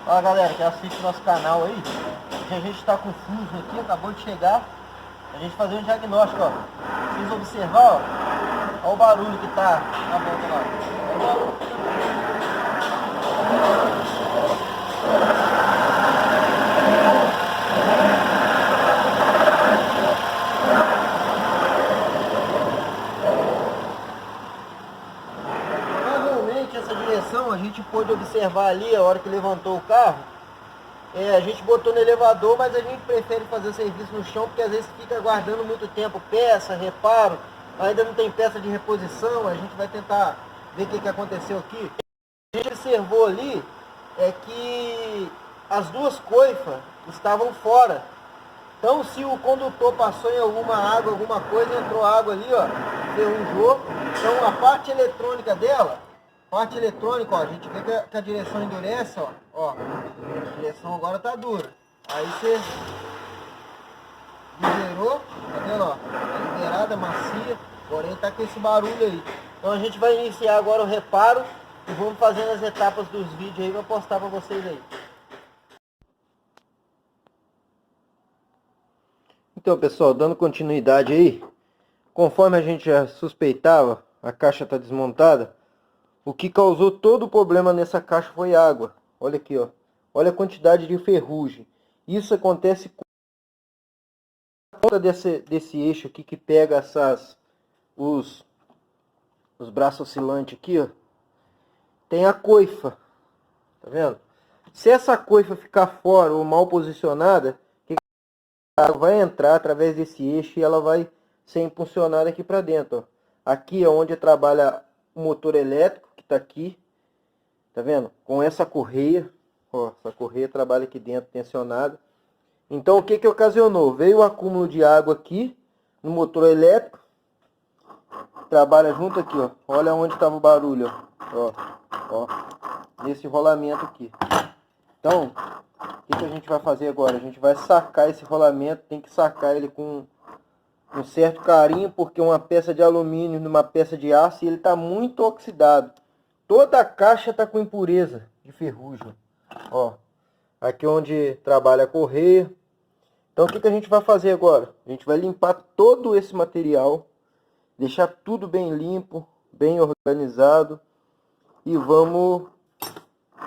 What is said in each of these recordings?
Ó, galera que assiste nosso canal aí, que a gente está com fuso aqui, acabou de chegar, a gente fazer um diagnóstico, ó. Vocês observar, ó o barulho que tá na volta lá. Provavelmente essa direção a gente pôde observar ali a hora que levantou o carro. A gente botou no elevador, mas a gente prefere fazer o serviço no chão, porque às vezes fica aguardando muito tempo peça, reparo, ainda não tem peça de reposição. A gente vai tentar ver o que aconteceu aqui. A gente observou ali que as duas coifas estavam fora. Então, se o condutor passou em alguma água, alguma coisa, entrou água ali, ó, ferrujou. Então, a parte eletrônica dela, ó, a gente vê que a direção endurece, ó, a direção agora tá dura. Aí você liberou, tá vendo, ó, tá liberada, macia, porém tá com esse barulho aí. Então a gente vai iniciar agora o reparo e vamos fazendo as etapas dos vídeos aí para postar para vocês aí. Então, pessoal, dando continuidade aí, conforme a gente já suspeitava, a caixa está desmontada. O que causou todo o problema nessa caixa foi água. Olha aqui, ó. Olha a quantidade de ferrugem. Isso acontece com a ponta desse eixo aqui que pega os braços oscilantes aqui, ó. Tem a coifa. Tá vendo? Se essa coifa ficar fora ou mal posicionada, a água vai entrar através desse eixo e ela vai ser impulsionada aqui para dentro, ó. Aqui é onde trabalha o motor elétrico, que está aqui. Tá vendo? Com essa correia, ó, essa correia trabalha aqui dentro, tensionada. Então o que que ocasionou? Veio o acúmulo de água aqui no motor elétrico. Trabalha junto aqui, ó. Olha onde estava o barulho, ó, nesse rolamento aqui. Então, o que a gente vai fazer agora? A gente vai sacar esse rolamento, tem que sacar ele com um certo carinho, porque uma peça de alumínio numa peça de aço e ele está muito oxidado. Toda a caixa está com impureza de ferrugem. Ó, aqui onde trabalha a correia. Então o que a gente vai fazer agora? A gente vai limpar todo esse material, deixar tudo bem limpo, bem organizado e vamos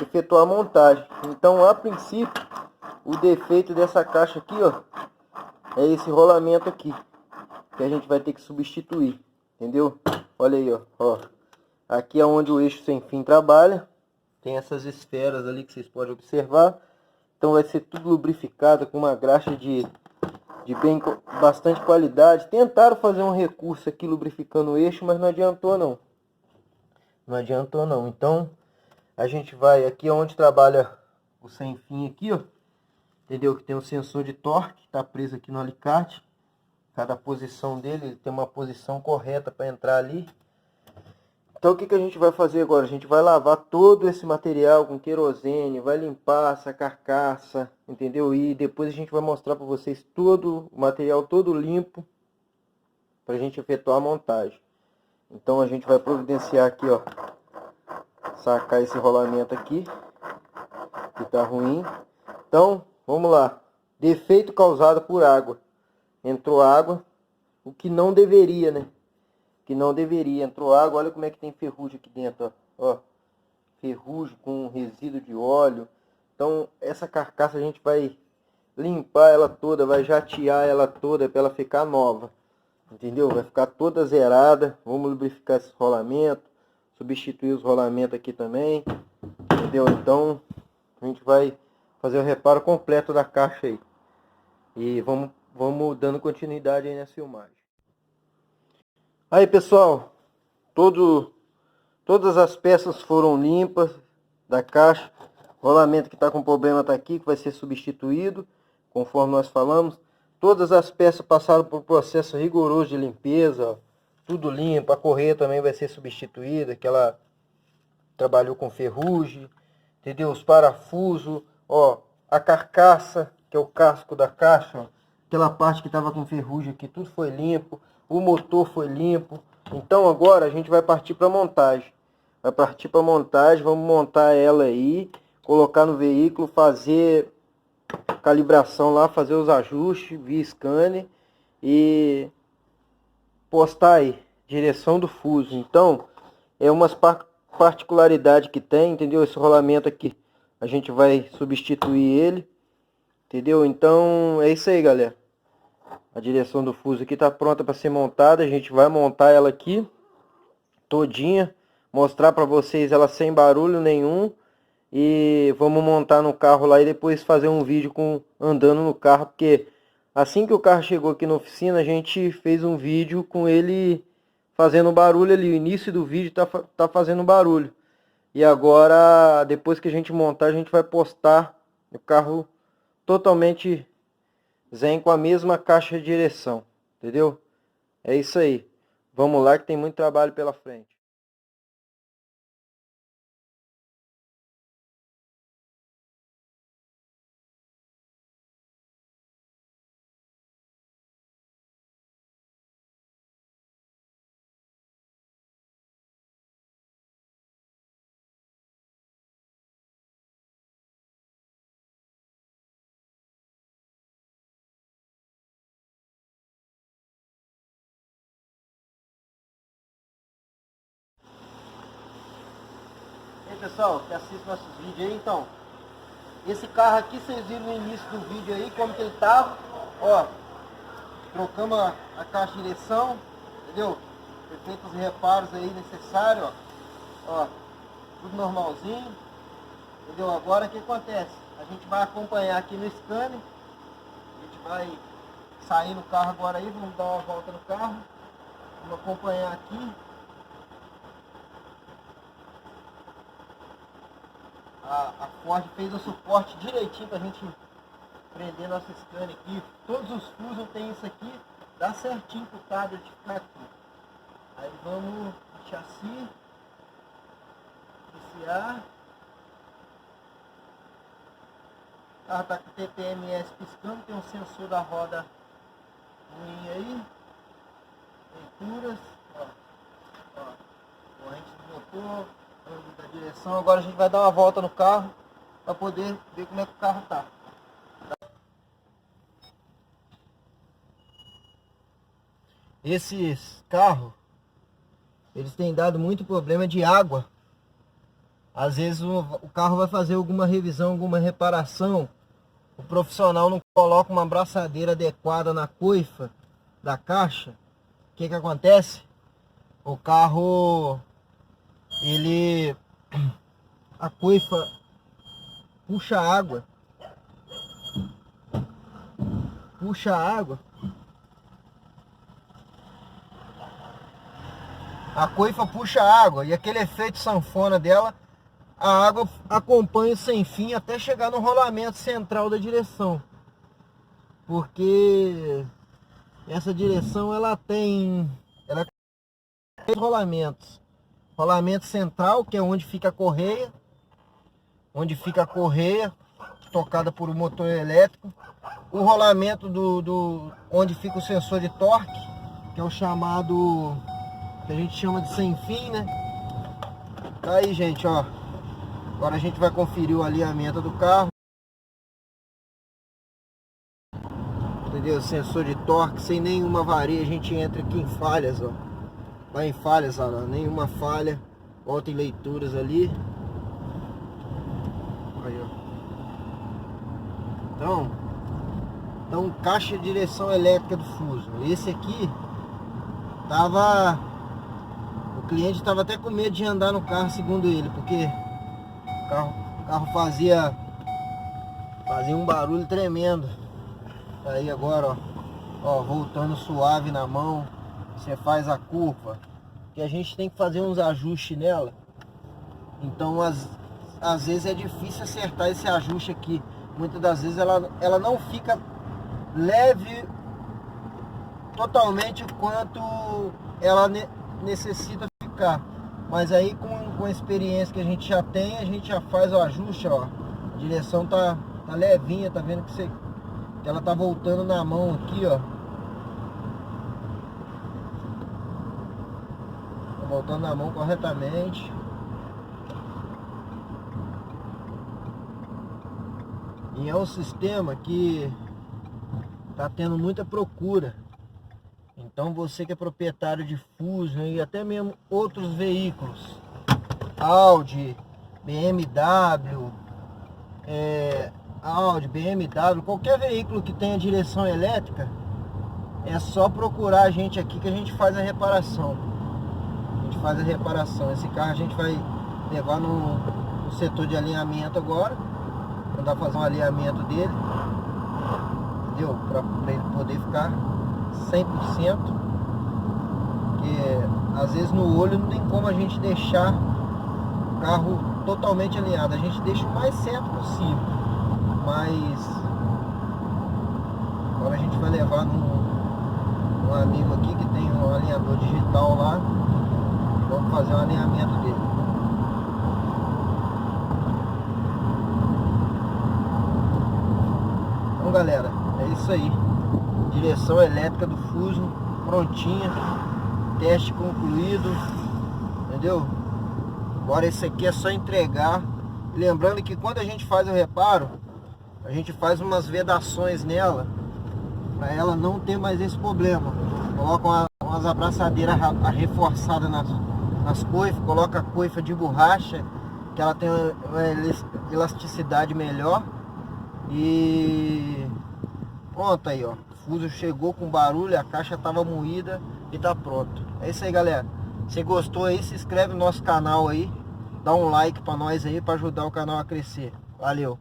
efetuar a montagem. Então, a princípio, o defeito dessa caixa aqui, ó, é esse rolamento aqui, que a gente vai ter que substituir, entendeu? Olha aí, ó. Aqui é onde o eixo sem fim trabalha. Tem essas esferas ali que vocês podem observar. Então vai ser tudo lubrificado com uma graxa de bastante qualidade. Tentaram fazer um recurso aqui lubrificando o eixo, mas não adiantou não. Não adiantou não. Então a gente vai aqui onde trabalha o sem fim aqui, ó. Entendeu? Que tem um sensor de torque, está preso aqui no alicate. Cada posição dele, ele tem uma posição correta para entrar ali. Então o que a gente vai fazer agora? A gente vai lavar todo esse material com querosene, vai limpar essa carcaça, entendeu? E depois a gente vai mostrar para vocês todo o material todo limpo para a gente efetuar a montagem. Então a gente vai providenciar aqui, ó, sacar esse rolamento aqui, que tá ruim. Então, vamos lá. Defeito causado por água. Entrou água, o que não deveria, né? Que não deveria. Entrou água, olha como é que tem ferrugem aqui dentro, ó. Ferrugem com resíduo de óleo. Então, essa carcaça a gente vai limpar ela toda, vai jatear ela toda para ela ficar nova. Entendeu? Vai ficar toda zerada. Vamos lubrificar esse rolamento, substituir os rolamentos aqui também. Entendeu? Então, a gente vai fazer o reparo completo da caixa aí. E vamos dando continuidade aí nessa filmagem. Aí, pessoal, todas as peças foram limpas da caixa. O rolamento que está com problema está aqui, que vai ser substituído, conforme nós falamos. Todas as peças passaram por processo rigoroso de limpeza, ó, tudo limpo. A correia também vai ser substituída, que ela trabalhou com ferrugem, entendeu? Os parafusos, ó, a carcaça, que é o casco da caixa, ó, aquela parte que estava com ferrugem aqui, tudo foi limpo. O motor foi limpo. Então agora a gente vai partir para a montagem. Vai partir para a montagem, vamos montar ela aí colocar no veículo, fazer calibração lá, fazer os ajustes via scanner e postar aí, direção do fuso. Então, é umas particularidades que tem, entendeu? Esse rolamento aqui, a gente vai substituir ele, entendeu? Então, é isso aí, galera. A direção do fuso aqui tá pronta para ser montada, a gente vai montar ela aqui todinha, mostrar para vocês ela sem barulho nenhum. E vamos montar no carro lá e depois fazer um vídeo andando no carro, porque assim que o carro chegou aqui na oficina, a gente fez um vídeo com ele fazendo barulho ali. O início do vídeo tá fazendo barulho. E agora, depois que a gente montar, a gente vai postar o carro totalmente zen, com a mesma caixa de direção, entendeu? É isso aí. Vamos lá que tem muito trabalho pela frente. E aí, pessoal, que assiste nossos vídeos aí, então, esse carro aqui, vocês viram no início do vídeo aí, como que ele tava, ó, trocamos a caixa de direção, entendeu? Foi feito os reparos aí necessários, ó, tudo normalzinho, entendeu? Agora o que acontece? A gente vai acompanhar aqui no scanner, a gente vai sair no carro agora aí, vamos dar uma volta no carro, vamos acompanhar aqui. A Ford fez o suporte direitinho pra gente prender nosso scanner aqui. Todos os fusos tem isso aqui, dá certinho pro tablet ficar aqui. Aí vamos no chassi, iniciar. O carro tá com o TPMS piscando, tem um sensor da roda ruim aí. Leituras, ó, corrente do motor, ângulo da direção. Agora a gente vai dar uma volta no carro para poder ver como é que o carro tá. Esses carros, eles têm dado muito problema de água. Às vezes o carro vai fazer alguma revisão, alguma reparação, o profissional não coloca uma abraçadeira adequada na coifa da caixa. O que que acontece? O carro, a coifa puxa água, a coifa puxa água e aquele efeito sanfona dela, a água acompanha sem fim até chegar no rolamento central da direção, porque essa direção ela tem três rolamentos: rolamento central, que é onde fica a correia tocada por um motor elétrico, o rolamento onde fica o sensor de torque, que é o chamado, que a gente chama de sem fim, né? Tá aí, gente, ó. Agora a gente vai conferir o alinhamento do carro. Entendeu? Sensor de torque sem nenhuma varia. A gente entra aqui em falhas, ó. Vai em falhas, ó. Nenhuma falha. Volta em leituras ali. Aí, ó. Então, caixa de direção elétrica do fuso. Esse aqui o cliente estava até com medo de andar no carro, segundo ele, porque o carro fazia um barulho tremendo. Aí agora, ó, voltando suave na mão, você faz a curva, que a gente tem que fazer uns ajustes nela. Então às vezes é difícil acertar esse ajuste aqui. Muitas das vezes ela não fica leve totalmente o quanto ela necessita ficar. Mas aí com a experiência que a gente já tem, a gente já faz o ajuste, ó. A direção tá levinha, tá vendo que ela tá voltando na mão aqui, ó. Tá voltando na mão corretamente. E é um sistema que tá tendo muita procura. Então você que é proprietário de Fusion e até mesmo outros veículos, Audi, BMW, qualquer veículo que tenha direção elétrica, é só procurar a gente aqui que a gente faz a reparação. A gente faz a reparação. Esse carro a gente vai levar no setor de alinhamento agora. Mandar fazer um alinhamento dele, entendeu? Para ele poder ficar 100%. Porque às vezes no olho não tem como a gente deixar o carro totalmente alinhado. A gente deixa o mais certo possível. Mas agora a gente vai levar num amigo aqui que tem um alinhador digital lá. Vamos fazer um alinhamento dele. Então galera, é isso aí. Direção elétrica do Fusion prontinha. Teste concluído. Entendeu? Agora esse aqui é só entregar. Lembrando que quando a gente faz o reparo, a gente faz umas vedações nela para ela não ter mais esse problema. Coloca umas abraçadeiras reforçadas nas coifas, coloca a coifa de borracha, que ela tem uma elasticidade melhor. E pronto aí, ó. O Fusion chegou com barulho, a caixa estava moída e tá pronto. É isso aí, galera. Se gostou aí, se inscreve no nosso canal aí, dá um like para nós aí para ajudar o canal a crescer. Valeu.